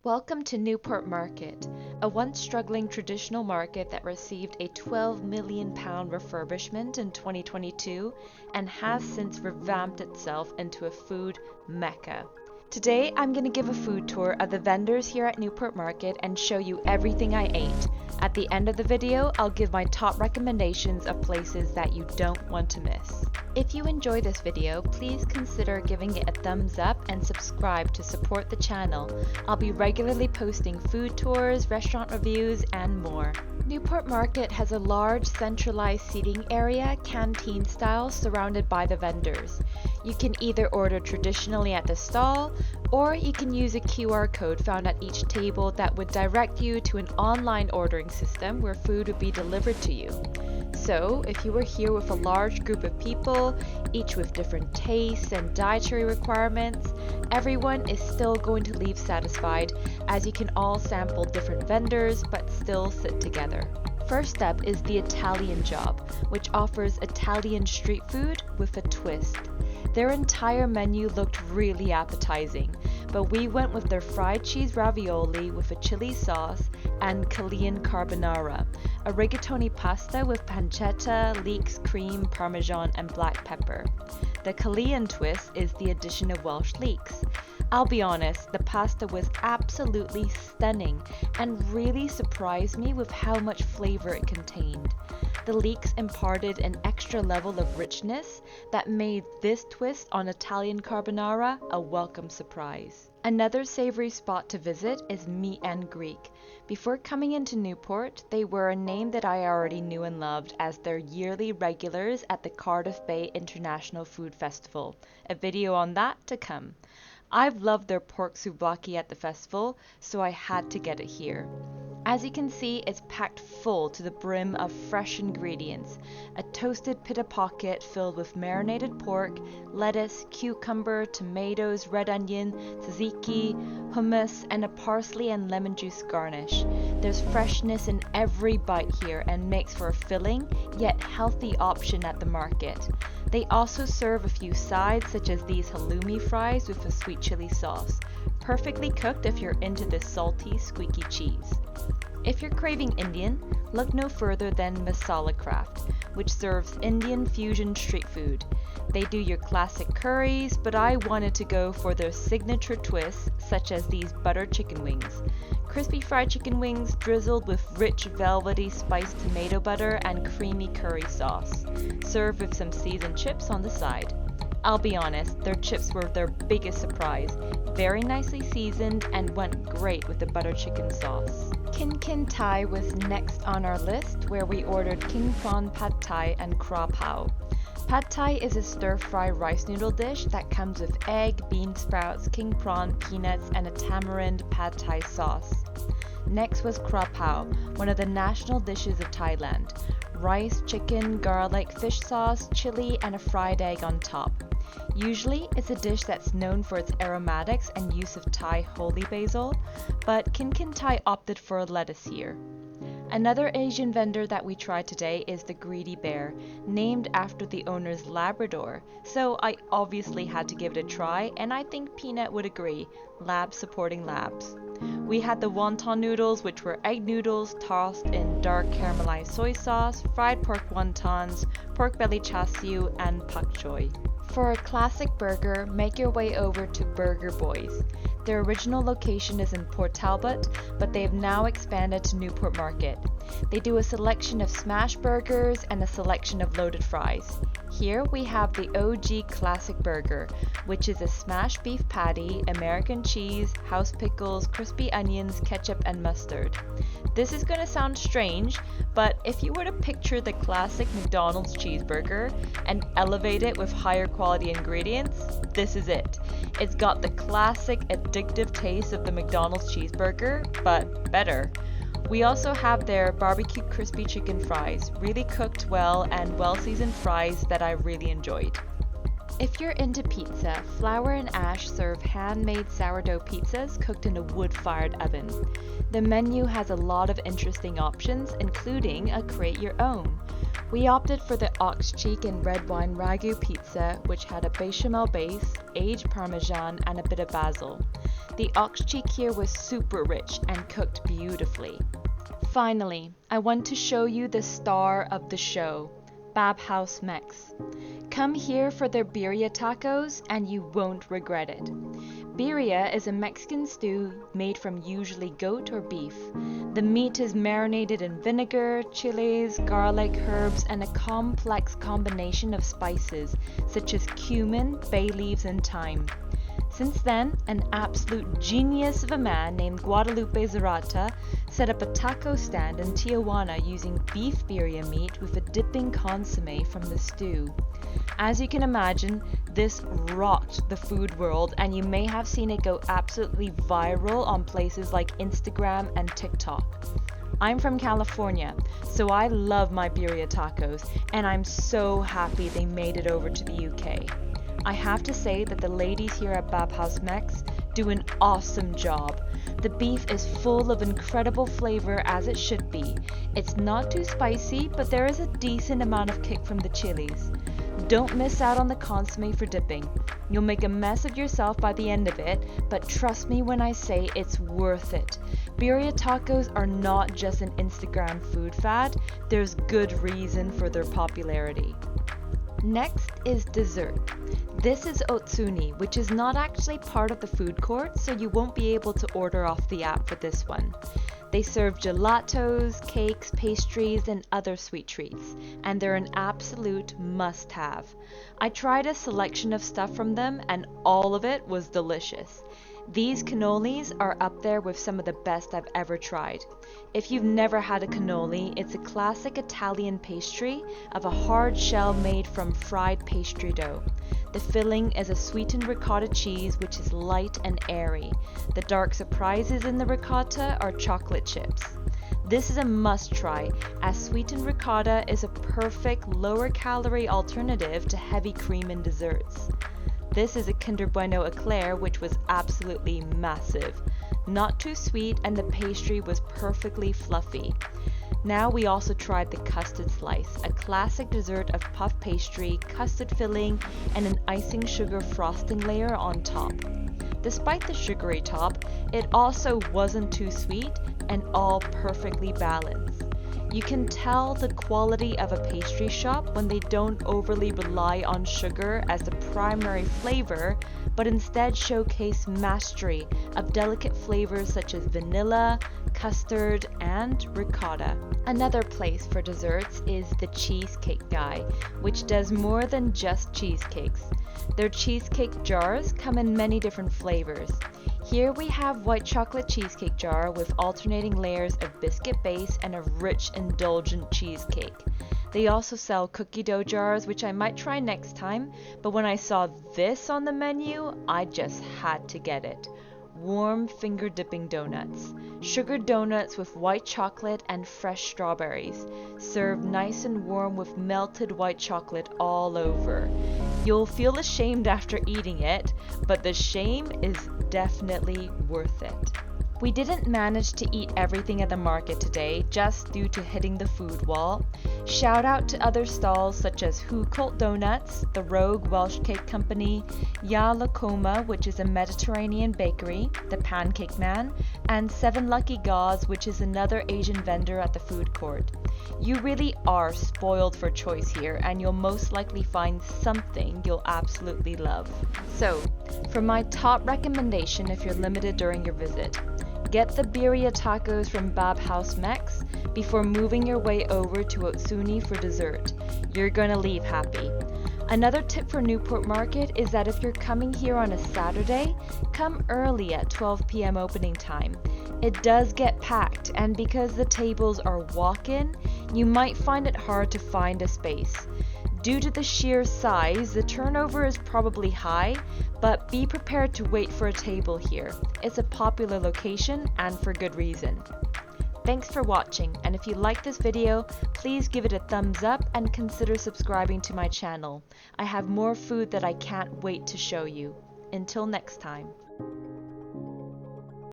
Welcome to Newport Market, a once struggling traditional market that received a £12 million refurbishment in 2022 and has since revamped itself into a food mecca. Today I'm going to give a food tour of the vendors here at Newport Market and show you everything I ate. At the end of the video, I'll give my top recommendations of places that you don't want to miss. If you enjoy this video, please consider giving it a thumbs up and subscribe to support the channel. I'll be regularly posting food tours, restaurant reviews, and more. Newport Market has a large centralized seating area, canteen style, surrounded by the vendors. You can either order traditionally at the stall, or you can use a QR code found at each table that would direct you to an online ordering system where food would be delivered to you. So, if you were here with a large group of people, each with different tastes and dietary requirements, everyone is still going to leave satisfied, as you can all sample different vendors but still sit together. First up is the Italian Job, which offers Italian street food with a twist. Their entire menu looked really appetizing, but we went with their fried cheese ravioli with a chili sauce and Chilean carbonara, a rigatoni pasta with pancetta, leeks, cream, parmesan, and black pepper. The Chilean twist is the addition of Welsh leeks. I'll be honest, the pasta was absolutely stunning and really surprised me with how much flavor it contained. The leeks imparted an extra level of richness that made this twist on Italian carbonara a welcome surprise. Another savory spot to visit is Meat and Greek. Before coming into Newport, they were a name that I already knew and loved as their yearly regulars at the Cardiff Bay International Food Festival. A video on that to come. I've loved their pork souvlaki at the festival, so I had to get it here. As you can see, it's packed full to the brim of fresh ingredients. A toasted pita pocket filled with marinated pork, lettuce, cucumber, tomatoes, red onion, tzatziki, hummus, and a parsley and lemon juice garnish. There's freshness in every bite here and makes for a filling, yet healthy option at the market. They also serve a few sides such as these halloumi fries with a sweet chili sauce. Perfectly cooked if you're into this salty, squeaky cheese. If you're craving Indian, look no further than Masala Craft, which serves Indian fusion street food. They do your classic curries, but I wanted to go for their signature twists, such as these butter chicken wings. Crispy fried chicken wings drizzled with rich velvety spiced tomato butter and creamy curry sauce. Served with some seasoned chips on the side. I'll be honest, their chips were their biggest surprise. Very nicely seasoned and went great with the butter chicken sauce. Kinn Thai was next on our list, where we ordered king prawn pad thai and Krapao. Pad Thai is a stir-fry rice noodle dish that comes with egg, bean sprouts, king prawn, peanuts, and a tamarind pad thai sauce. Next was Krapao, one of the national dishes of Thailand. Rice, chicken, garlic, fish sauce, chili, and a fried egg on top. Usually, it's a dish that's known for its aromatics and use of Thai holy basil, but Kinn Thai opted for a lettuce here. Another Asian vendor that we tried today is the Greedy Bear, named after the owner's Labrador, so I obviously had to give it a try, and I think Peanut would agree, labs supporting labs. We had the wonton noodles, which were egg noodles tossed in dark caramelized soy sauce, fried pork wontons, pork belly char siu, and pak choy. For a classic burger, make your way over to Burger Boyz. Their original location is in Port Talbot, but they have now expanded to Newport Market. They do a selection of smash burgers and a selection of loaded fries. Here we have the OG Classic Burger, which is a smashed beef patty, American cheese, house pickles, crispy onions, ketchup, and mustard. This is going to sound strange, but if you were to picture the classic McDonald's cheeseburger and elevate it with higher quality ingredients, this is it. It's got the classic addictive taste of the McDonald's cheeseburger, but better. We also have their barbecue crispy chicken fries, really cooked well and well-seasoned fries that I really enjoyed. If you're into pizza, Flour and Ash serve handmade sourdough pizzas cooked in a wood-fired oven. The menu has a lot of interesting options, including a create your own. We opted for the ox cheek and red wine ragu pizza, which had a bechamel base, aged parmesan, and a bit of basil. The ox cheek here was super rich and cooked beautifully. Finally, I want to show you the star of the show, Haus Mex. Come here for their birria tacos and you won't regret it. Birria is a Mexican stew made from usually goat or beef. The meat is marinated in vinegar, chilies, garlic, herbs, and a complex combination of spices such as cumin, bay leaves, and thyme. Since then, an absolute genius of a man named Guadalupe Zarata set up a taco stand in Tijuana using beef birria meat with a dipping consomme from the stew. As you can imagine, this rocked the food world, and you may have seen it go absolutely viral on places like Instagram and TikTok. I'm from California, so I love my birria tacos, and I'm so happy they made it over to the UK. I have to say that the ladies here at Haus Mex do an awesome job. The beef is full of incredible flavor as it should be. It's not too spicy, but there is a decent amount of kick from the chilies. Don't miss out on the consomme for dipping. You'll make a mess of yourself by the end of it, but trust me when I say it's worth it. Birria tacos are not just an Instagram food fad, there's good reason for their popularity. Next is dessert. This is Ostuni, which is not actually part of the food court, so you won't be able to order off the app for this one. They serve gelatos, cakes, pastries, and other sweet treats, and they're an absolute must-have. I tried a selection of stuff from them, and all of it was delicious. These cannolis are up there with some of the best I've ever tried. If you've never had a cannoli, it's a classic Italian pastry of a hard shell made from fried pastry dough. The filling is a sweetened ricotta cheese which is light and airy. The dark surprises in the ricotta are chocolate chips. This is a must-try, as sweetened ricotta is a perfect lower-calorie alternative to heavy cream in desserts. This is a Kinder Bueno eclair, which was absolutely massive. Not too sweet, and the pastry was perfectly fluffy. Now we also tried the custard slice, a classic dessert of puff pastry, custard filling, and an icing sugar frosting layer on top. Despite the sugary top, it also wasn't too sweet and all perfectly balanced. You can tell the quality of a pastry shop when they don't overly rely on sugar as the primary flavor, but instead showcase mastery of delicate flavors such as vanilla, custard, and ricotta. Another place for desserts is the Cheesecake Guy, which does more than just cheesecakes. Their cheesecake jars come in many different flavors. Here we have white chocolate cheesecake jar with alternating layers of biscuit base and a rich, indulgent cheesecake. They also sell cookie dough jars, which I might try next time, but when I saw this on the menu, I just had to get it. Warm finger dipping donuts. Sugared donuts with white chocolate and fresh strawberries. Served nice and warm with melted white chocolate all over. You'll feel ashamed after eating it, but the shame is definitely worth it. We didn't manage to eat everything at the market today, just due to hitting the food wall. Shout out to other stalls such as Who Cult Donuts, the Rogue Welsh Cake Company, Ya La Coma, which is a Mediterranean bakery, the Pancake Man, and Seven Lucky Gauze, which is another Asian vendor at the food court. You really are spoiled for choice here, and you'll most likely find something you'll absolutely love. So, for my top recommendation if you're limited during your visit, get the birria tacos from Haus Mex before moving your way over to Ostuni for dessert. You're gonna leave happy. Another tip for Newport Market is that if you're coming here on a Saturday, come early at 12 p.m. opening time. It does get packed, and because the tables are walk-in, you might find it hard to find a space. Due to the sheer size, the turnover is probably high, but be prepared to wait for a table here. It's a popular location, and for good reason. Thanks for watching, and if you like this video, please give it a thumbs up and consider subscribing to my channel. I have more food that I can't wait to show you. Until next time.